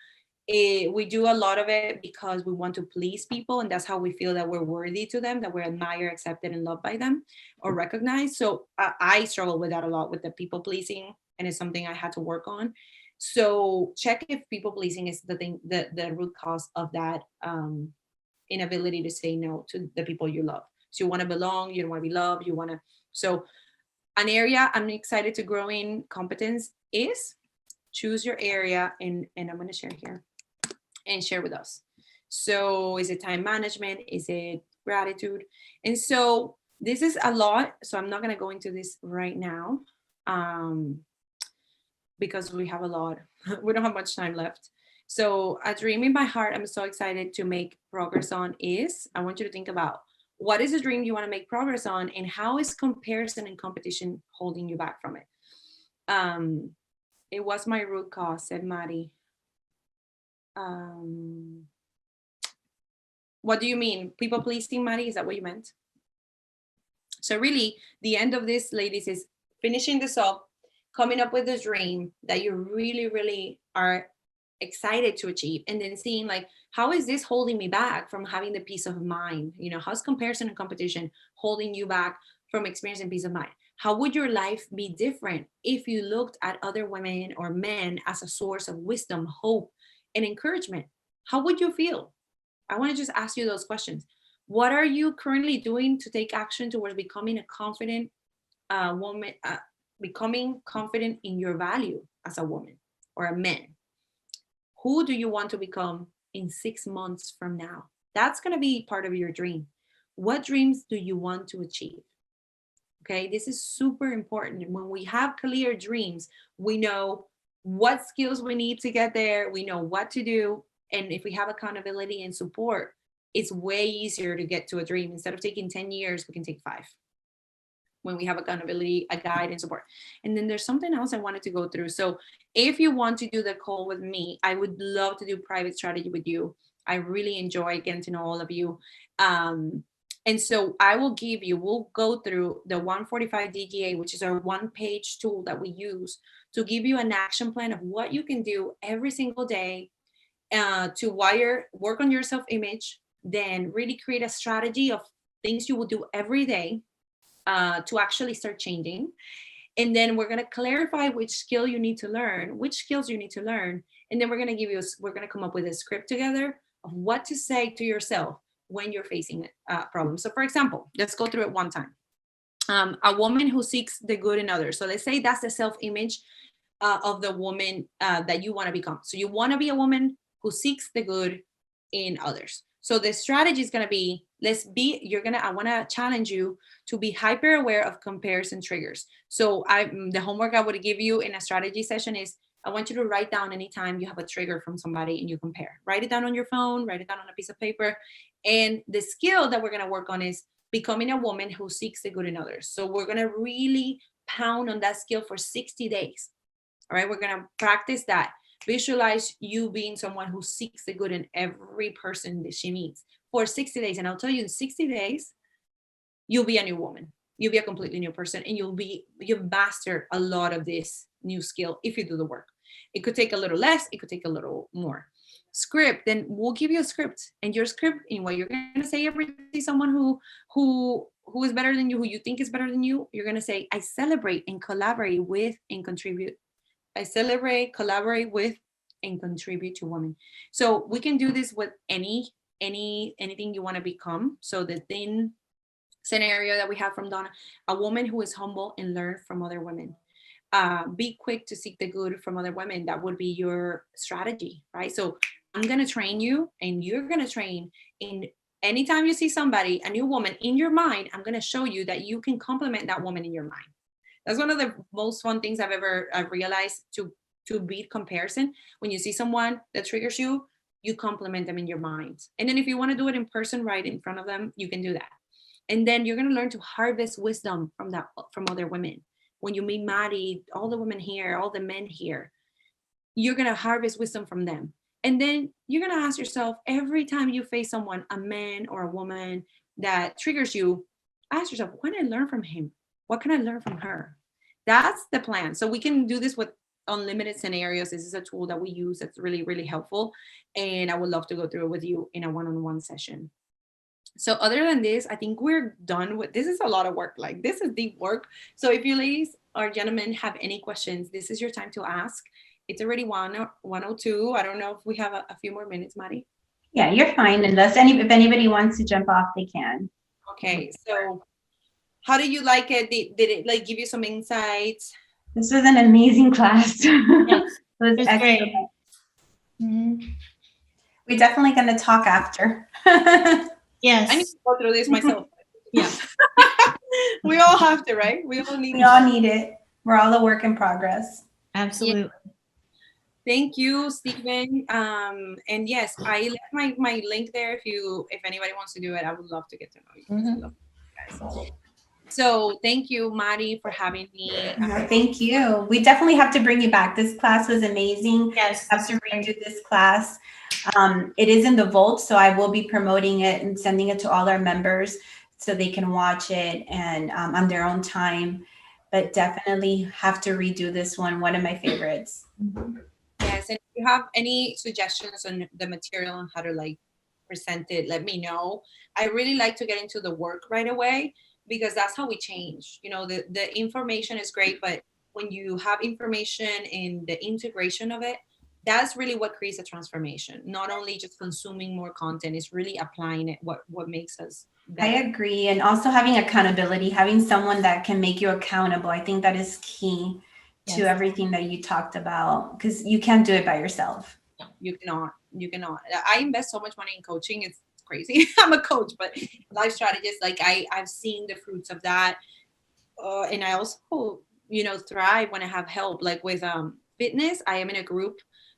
we do a lot of it because we want to please people, and that's how we feel that we're worthy to them, that we're admired, accepted, and loved by them, or recognized. So I struggle with that a lot, with the people pleasing, and it's something I had to work on. So check if people pleasing is the thing, the root cause of that inability to say no to the people you love. So you want to belong, you don't want to be loved, you want to. So an area I'm excited to grow in competence is choose your area, and I'm going to share here and share with us. So is it time management? Is it gratitude? And so this is a lot. So I'm not going to go into this right now, um, because we have a lot. We don't have much time left. So a dream in my heart I'm so excited to make progress on is, I want you to think about, what is a dream you want to make progress on, and how is comparison and competition holding you back from it? Um, it was my root cause, said Maddie. Um, what do you mean? People pleasing, Maddie? Is that what you meant? So really, the end of this, ladies, is finishing this up, coming up with a dream that you really, really are excited to achieve, and then seeing like, how is this holding me back from having the peace of mind? You know, how's comparison and competition holding you back from experiencing peace of mind? How would your life be different if you looked at other women or men as a source of wisdom, hope, and encouragement? How would you feel? I want to just ask you those questions. What are you currently doing to take action towards becoming a confident woman, becoming confident in your value as a woman or a man? Who do you want to become in 6 months from now? That's going to be part of your dream. What dreams do you want to achieve? Okay, this is super important. When we have clear dreams, we know what skills we need to get there, we know what to do. And if we have accountability and support, it's way easier to get to a dream. Instead of taking 10 years, we can take 5 when we have accountability, a guide, and support. And then there's something else I wanted to go through. So if you want to do the call with me, I would love to do private strategy with you. I really enjoy getting to know all of you. And so I will give you, we'll go through the 145 DGA, which is our one-page tool that we use to give you an action plan of what you can do every single day to work on your self-image, then really create a strategy of things you will do every day to actually start changing. And then we're going to clarify which skill you need to learn, which skills you need to learn. And then we're going to come up with a script together of what to say to yourself when you're facing problems. So for example, let's go through it one time. A woman who seeks the good in others. So let's say that's the self-image of the woman that you want to become. So you want to be a woman who seeks the good in others. So the strategy is going to be, I want to challenge you to be hyper aware of comparison triggers. So the homework I would give you in a strategy session is, I want you to write down anytime you have a trigger from somebody and you compare. Write it down on your phone, write it down on a piece of paper. And the skill that we're going to work on is becoming a woman who seeks the good in others. So we're going to really pound on that skill for 60 days. All right, we're going to practice that. Visualize you being someone who seeks the good in every person that she meets for 60 days. And I'll tell you, in 60 days, you'll be a new woman. You'll be a completely new person, and you've mastered a lot of this new skill if you do the work. It could take a little less, it could take a little more. Script, then we'll give you a script, and your script in what you're going to say every time you see someone who is better than you, who you think is better than you're going to say, I celebrate and collaborate with and contribute. I celebrate, collaborate with, and contribute to women. So we can do this with anything you want to become. So the thin scenario that we have from Donna, a woman who is humble and learn from other women. Be quick to seek the good from other women. That would be your strategy, right? So I'm gonna train you, and you're gonna train in. Anytime you see somebody, a new woman in your mind, I'm gonna show you that you can compliment that woman in your mind. That's one of the most fun things I've realized to beat comparison. When you see someone that triggers you, you compliment them in your mind. And then if you want to do it in person, right in front of them, you can do that. And then you're going to learn to harvest wisdom from other women. When you meet Maddie, all the women here, all the men here, you're going to harvest wisdom from them. And then you're going to ask yourself, every time you face someone, a man or a woman that triggers you, ask yourself, what can I learn from him? What can I learn from her? That's the plan. So we can do this with unlimited scenarios. This is a tool that we use that's really, really helpful. And I would love to go through it with you in a one-on-one session. So other than this, I think we're done with this. Is a lot of work. Like, this is deep work. So if you ladies or gentlemen have any questions, this is your time to ask. It's already 1:02. I don't know if we have a few more minutes, Maddie.
Yeah, you're fine. Unless if anybody wants to jump off, they can.
Okay. So how did you like it? Did it like give you some insights?
This was an amazing class.
Yes,
It was
it's
excellent.
great. Mm-hmm.
We're definitely going to talk after.
Yes.
I need to go through this myself.
Yeah.
We all have to, right? We all
need it. We're all a work in progress.
Absolutely.
Yeah. Thank you, Stephen. And yes, I left my link there. If anybody wants to do it, I would love to get to know you.
Mm-hmm.
I love you guys. So thank you, Maddie, for having me.
No, thank you. We definitely have to bring you back. This class was amazing.
Yes.
Have to redo this class. It is in the vault, so I will be promoting it and sending it to all our members so they can watch it and on their own time. But definitely have to redo this one of my favorites.
Mm-hmm.
Yes, and if you have any suggestions on the material and how to like present it, let me know. I really like to get into the work right away, because that's how we change. You know, the information is great, but when you have information and the integration of it, that's really what creates a transformation. Not only just consuming more content, it's really applying it, what makes us better.
I agree. And also having accountability, having someone that can make you accountable. I think that is key to everything that you talked about, because you can't do it by yourself.
You cannot. I invest so much money in coaching. It's crazy. I'm a coach, but life strategist, like I've seen the fruits of that. And I also, thrive when I have help, like with fitness. I am in a group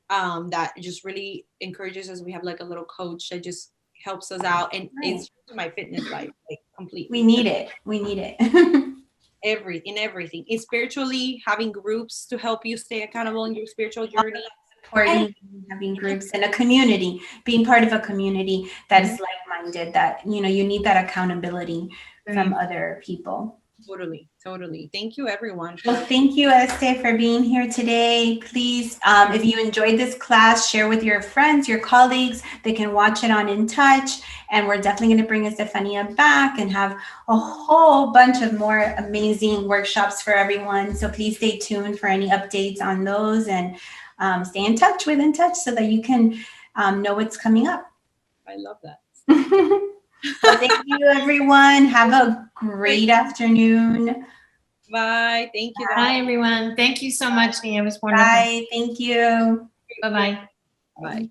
that just really encourages us. We have like a little coach that just helps us out, and it's my fitness life, like completely.
We need it.
Everything. It's spiritually, having groups to help you stay accountable in your spiritual journey.
Supporting, having groups and a community, being part of a community that is like-minded, that, you need that accountability from other people.
Totally. Thank you, everyone.
Well, thank you, Este, for being here today. Please, if you enjoyed this class, share with your friends, your colleagues. They can watch it on In Touch. And we're definitely going to bring Estefania back and have a whole bunch of more amazing workshops for everyone. So please stay tuned for any updates on those, and stay in touch with In Touch so that you can know what's coming up.
I love that.
Well, thank you, everyone. Have a great afternoon.
Bye. Thank you.
Bye, everyone. Thank you so much, Nia. It was wonderful.
Bye. Thank you.
Bye-bye.
Bye.